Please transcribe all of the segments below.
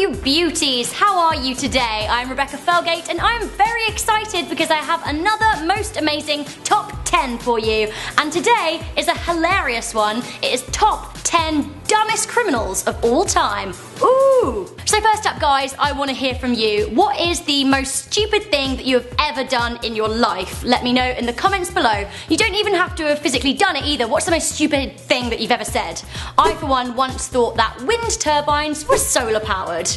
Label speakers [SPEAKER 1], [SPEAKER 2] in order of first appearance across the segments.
[SPEAKER 1] you beauties, how are you today? I'm Rebecca Felgate and I'm very excited because I have another most amazing top 10 for you. And today is a hilarious one. It is top 10 dumbest criminals of all time. Ooh! So first up guys, I want to hear from you. What is the most stupid thing that you have ever done in your life? Let me know in the comments below. You don't even have to have physically done it either. What's the most stupid thing that you've ever said? I for one once thought that wind turbines were solar powered.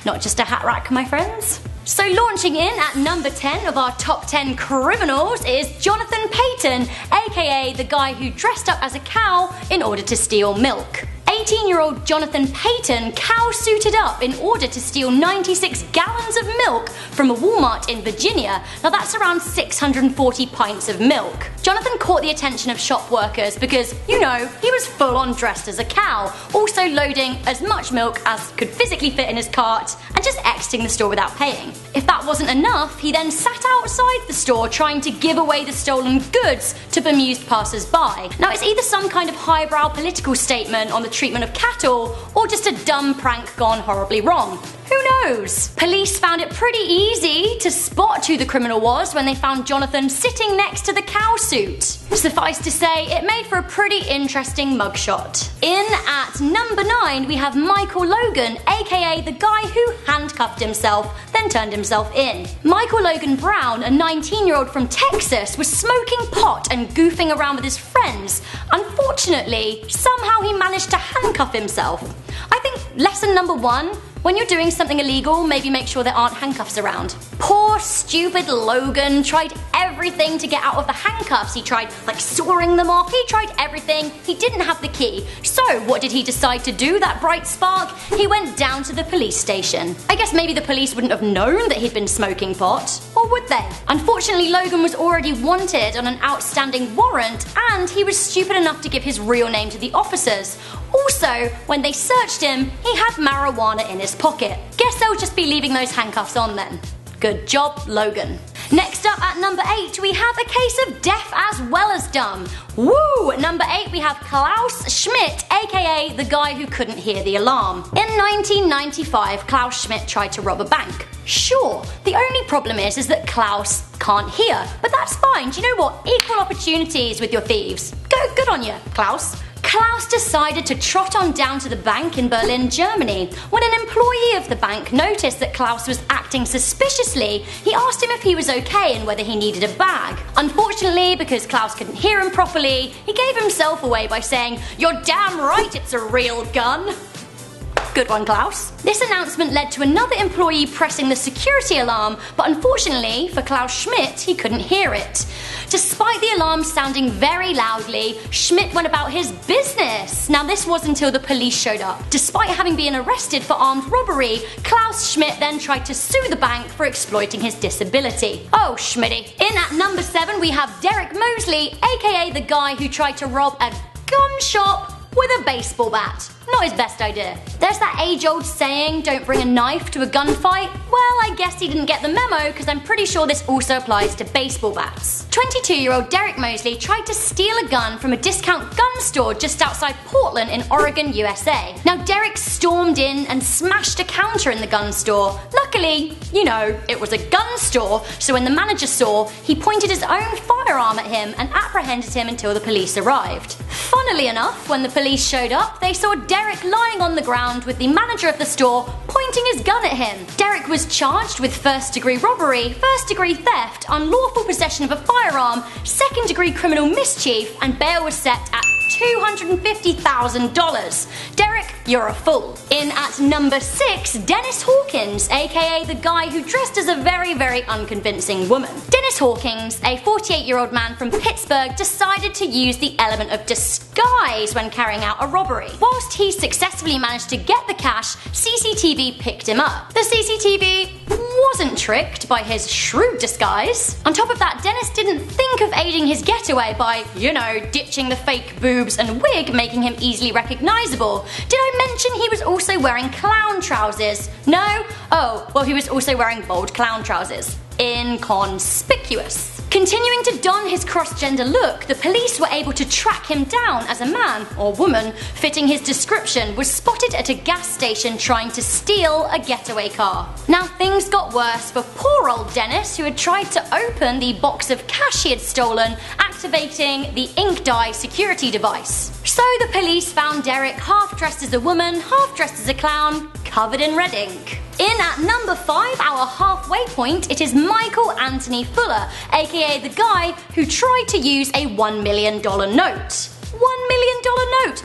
[SPEAKER 1] Not just a hat rack, my friends. So launching in at number 10 of our top 10 criminals is Jonathan Payton, aka the guy who dressed up as a cow in order to steal milk. 18-year-old Jonathan Payton cow-suited up in order to steal 96 gallons of milk from a Walmart in Virginia. Now that's around 640 pints of milk. Jonathan caught the attention of shop workers because, you know, he was full-on dressed as a cow, also loading as much milk as could physically fit in his cart and just exiting the store without paying. If that wasn't enough, he then sat outside the store trying to give away the stolen goods to bemused passers-by. Now it's either some kind of highbrow political statement on the treatment of cattle, or just a dumb prank gone horribly wrong. Who knows? Police found it pretty easy to spot who the criminal was when they found Jonathan sitting next to the cow suit. Suffice to say, it made for a pretty interesting mugshot. In at number 9 we have Michael Logan, aka the guy who handcuffed himself, then turned himself in. Michael Logan Brown, a 19-year-old from Texas, was smoking pot and goofing around with his friends. Unfortunately, somehow he managed to handcuff himself. I think lesson number 1, when you're doing something illegal, maybe make sure there aren't handcuffs around. Poor stupid Logan tried everything to get out of the handcuffs. He tried sawing them off, he tried everything. He didn't have the key. So what did he decide to do, that bright spark? He went down to the police station. I guess maybe the police wouldn't have known that he'd been smoking pot, or would they? Unfortunately, Logan was already wanted on an outstanding warrant, and he was stupid enough to give his real name to the officers. Also, when they searched him, he had marijuana in his pocket. Guess they'll just be leaving those handcuffs on then. Good job, Logan. Next up at number 8 we have a case of deaf as well as dumb. Woo! At number 8 we have Klaus Schmidt, aka the guy who couldn't hear the alarm. In 1995, Klaus Schmidt tried to rob a bank. Sure, the only problem is that Klaus can't hear, but that's fine. Do you know what? Equal opportunities with your thieves. Good on you, Klaus. Klaus decided to trot on down to the bank in Berlin, Germany. When an employee of the bank noticed that Klaus was acting suspiciously, he asked him if he was okay and whether he needed a bag. Unfortunately, because Klaus couldn't hear him properly, he gave himself away by saying, "You're damn right it's a real gun." Good one, Klaus. This announcement led to another employee pressing the security alarm, but unfortunately for Klaus Schmidt, he couldn't hear it. Despite the alarm sounding very loudly, Schmidt went about his business. Now this was until the police showed up. Despite having been arrested for armed robbery, Klaus Schmidt then tried to sue the bank for exploiting his disability. Oh, Schmitty. In at number 7 we have Derrick Mosley, aka the guy who tried to rob a gun shop with a baseball bat. Not his best idea. There's that age-old saying, don't bring a knife to a gunfight. Well, I guess he didn't get the memo because I'm pretty sure this also applies to baseball bats. 22-year-old Derrick Mosley tried to steal a gun from a discount gun store just outside Portland in Oregon, USA. Now Derrick stormed in and smashed a counter in the gun store. Luckily, you know, it was a gun store, so when the manager saw, he pointed his own firearm at him and apprehended him until the police arrived. Funnily enough, when the police showed up, they saw Derrick lying on the ground with the manager of the store pointing his gun at him. Derrick was charged with first-degree robbery, first-degree theft, unlawful possession of a firearm, second-degree criminal mischief, and bail was set at $250,000. Derrick, you're a fool. In at number 6, Dennis Hawkins, aka the guy who dressed as a very, very unconvincing woman. Dennis Hawkins, a 48-year-old man from Pittsburgh, decided to use the element of disguise when carrying out a robbery. Whilst he successfully managed to get the cash, CCTV picked him up. The CCTV wasn't tricked by his shrewd disguise. On top of that, Dennis didn't think of aiding his getaway by, you know, ditching the fake boobs and wig, making him easily recognizable. Did I mention he was also wearing clown trousers? No? Oh, well, he was also wearing bold clown trousers. Inconspicuous. Continuing to don his cross-gender look, the police were able to track him down as a man, or woman, fitting his description, was spotted at a gas station trying to steal a getaway car. Now things got worse for poor old Dennis, who had tried to open the box of cash he had stolen, activating the ink dye security device. So the police found Derrick half dressed as a woman, half dressed as a clown, covered in red ink. In at number 5, our halfway point, it is Michael Anthony Fuller, aka the guy who tried to use a $1 million note. $1 million note!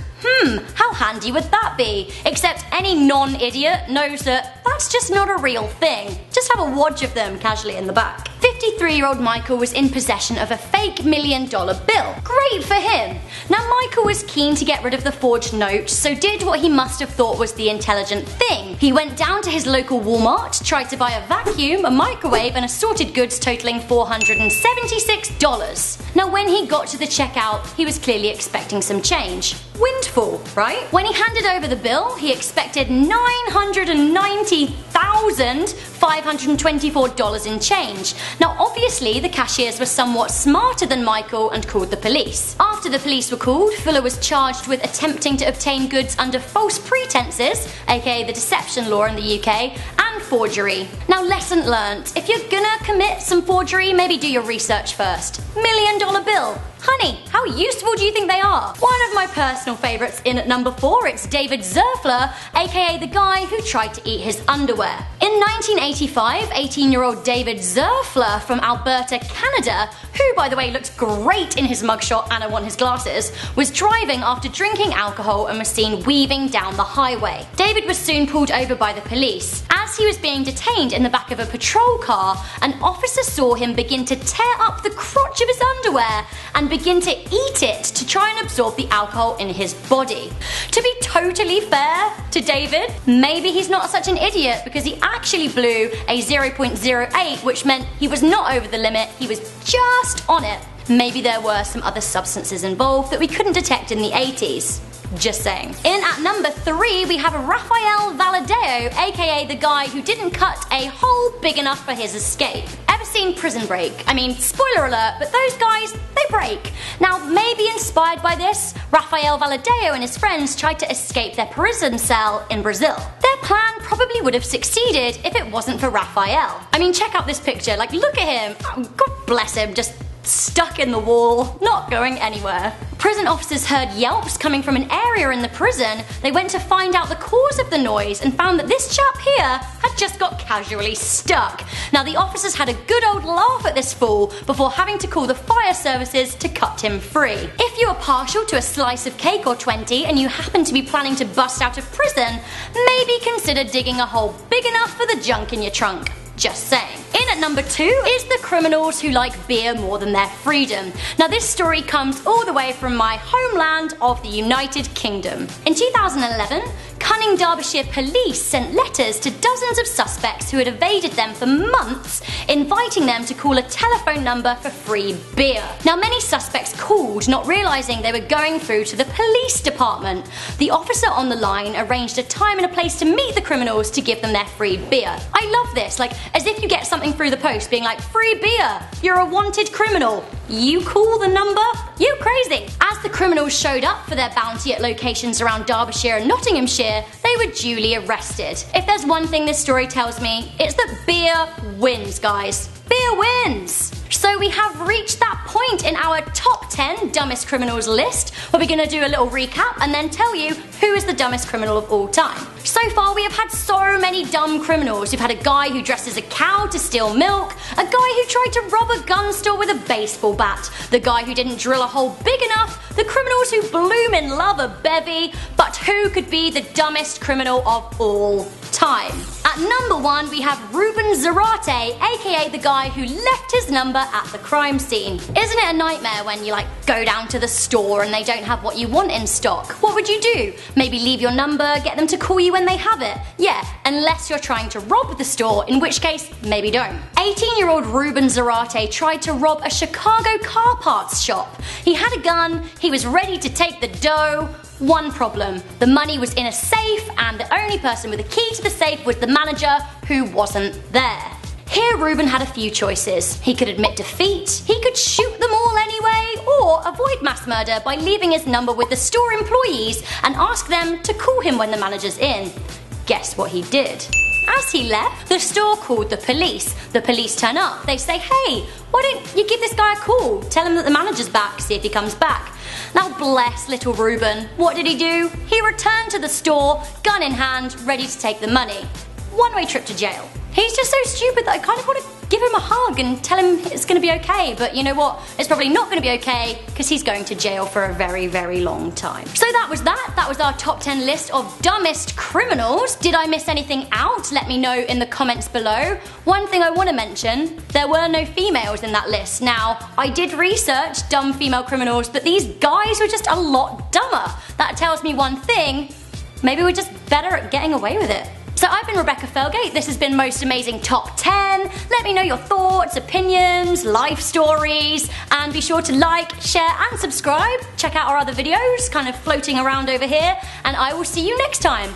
[SPEAKER 1] How handy would that be? Except any non-idiot knows that that's just not a real thing. Just have a wodge of them casually in the back. 53-year-old Michael was in possession of a fake $1 million bill. Great for him! Now Michael was keen to get rid of the forged note, so did what he must have thought was the intelligent thing. He went down to his local Walmart, tried to buy a vacuum, a microwave, and assorted goods totaling $476. Now when he got to the checkout, he was clearly expecting some change. Windfall, right? When he handed over the bill, he expected $990,524 in change. Now obviously the cashiers were somewhat smarter than Michael and called the police. After the police were called, Fuller was charged with attempting to obtain goods under false pretenses, aka the deception law in the UK, and forgery. Now lesson learnt, if you're gonna commit some forgery, maybe do your research first. $1 million bill. Honey, how useful do you think they are? One of my personal favourites in at number 4, it's David Zerfler, aka the guy who tried to eat his underwear. In 1985, 18-year-old David Zerfler from Alberta, Canada, who by the way looks great in his mugshot and I want his glasses, was driving after drinking alcohol and was seen weaving down the highway. David was soon pulled over by the police. As he was being detained in the back of a patrol car, an officer saw him begin to tear up the crotch of his underwear and begin to eat it to try and absorb the alcohol in his body. To be totally fair to David, maybe he's not such an idiot because he actually blew a 0.08, which meant he was not over the limit, he was just on it. Maybe there were some other substances involved that we couldn't detect in the 80s. Just saying. In at number 3, we have Raphael Valido, aka the guy who didn't cut a hole big enough for his escape. Ever seen Prison Break? I mean, spoiler alert, but those guys, they break. Now, maybe inspired by this, Raphael Valido and his friends tried to escape their prison cell in Brazil. Their plan probably would have succeeded if it wasn't for Raphael. I mean, check out this picture, like look at him, oh, God bless him, just stuck in the wall, not going anywhere. Prison officers heard yelps coming from an area in the prison. They went to find out the cause of the noise and found that this chap here had just got casually stuck. Now the officers had a good old laugh at this fool before having to call the fire services to cut him free. If you are partial to a slice of cake or 20 and you happen to be planning to bust out of prison, maybe consider digging a hole big enough for the junk in your trunk. Just saying. In at number 2 is the criminals who like beer more than their freedom. Now this story comes all the way from my homeland of the United Kingdom. In 2011, cunning Derbyshire police sent letters to dozens of suspects who had evaded them for months, inviting them to call a telephone number for free beer. Now many suspects called, not realising they were going through to the police department. The officer on the line arranged a time and a place to meet the criminals to give them their free beer. I love this, like as if you get something through the post being like, free beer, you're a wanted criminal. You call the number? You crazy. As the criminals showed up for their bounty at locations around Derbyshire and Nottinghamshire, they were duly arrested. If there's one thing this story tells me, it's that beer wins, guys. Beer wins! So we have reached that point in our top 10 dumbest criminals list, where we're going to do a little recap and then tell you who is the dumbest criminal of all time. So far we have had so many dumb criminals. We've had a guy who dressed as a cow to steal milk, a guy who tried to rob a gun store with a baseball bat, the guy who didn't drill a hole big enough, the criminals who bloom in love a bevy, but who could be the dumbest criminal of all time? At number 1 we have Ruben Zarate, aka the guy who left his number at the crime scene. Isn't it a nightmare when you go down to the store and they don't have what you want in stock? What would you do? Maybe leave your number, get them to call you when they have it? Yeah, unless you're trying to rob the store, in which case, maybe don't. 18-year-old Ruben Zarate tried to rob a Chicago car parts shop. He had a gun, he was ready to take the dough. One problem, the money was in a safe and the only person with a key to the safe was the manager, who wasn't there. Here Reuben had a few choices. He could admit defeat, he could shoot them all anyway, or avoid mass murder by leaving his number with the store employees and ask them to call him when the manager's in. Guess what he did? As he left, the store called the police. The police turn up. They say, hey, why don't you give this guy a call? Tell him that the manager's back, see if he comes back. Now bless little Reuben. What did he do? He returned to the store, gun in hand, ready to take the money. One-way trip to jail. He's just so stupid that I kind of want to give him a hug and tell him it's going to be okay, but you know what? It's probably not going to be okay because he's going to jail for a very, very long time. So that was that. That was our top 10 list of dumbest criminals. Did I miss anything out? Let me know in the comments below. One thing I want to mention, there were no females in that list. Now, I did research dumb female criminals, but these guys were just a lot dumber. That tells me one thing, maybe we're just better at getting away with it. So I've been Rebecca Felgate, this has been Most Amazing Top 10. Let me know your thoughts, opinions, life stories, and be sure to like, share and subscribe. Check out our other videos kind of floating around over here, and I will see you next time.